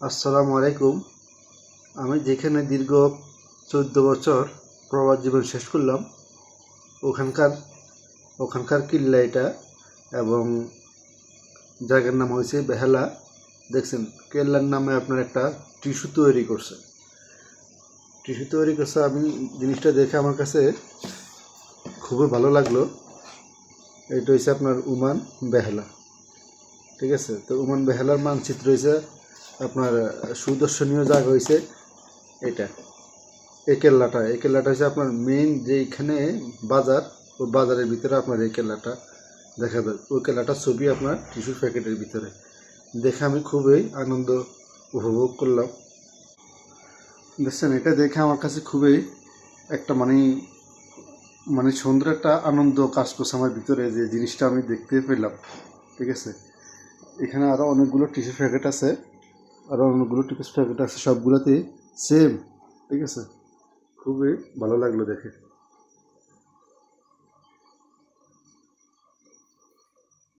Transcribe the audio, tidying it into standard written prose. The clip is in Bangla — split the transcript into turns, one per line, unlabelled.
আসসালামু আলাইকুম। আমি যেখানে দীর্ঘ 14 বছর প্রবাস জীবন শেষ করলাম ওখানকার ওখানকার কিল্লা এটা, এবং জায়গার নাম হয়েছে বেহালা। দেখছেন কেল্লার নামে আপনার একটা টিস্যু তৈরি করছে। আমি জিনিসটা দেখে আমার কাছে খুবই ভালো লাগলো। এটা হচ্ছে আপনার উমান বেহালা, ঠিক আছে। তো উমান বেহালার মানচিত্র হয়েছে আপনার সুদর্শনীয় জায়গা হয়েছে এটা। এই কেল্লাটা হচ্ছে আপনার মেইন যেইখানে বাজার, ওই বাজারের ভিতরে আপনার এই কেল্লাটা দেখা যায়। ওই কেল্লাটার ছবি আপনার টিস্যুর প্যাকেটের ভিতরে দেখে আমি খুবই আনন্দ উপভোগ করলাম। দেখছেন, এটা দেখে আমার কাছে খুবই একটা মানে সুন্দর একটা আনন্দ কাজ করছে আমার ভিতরে, যে জিনিসটা আমি দেখতে পেলাম, ঠিক আছে। এখানে আরও অনেকগুলো টিস্যুর প্যাকেট আছে, সবগুলোতেই সেম, ঠিক আছে। খুবই ভালো লাগলো দেখে।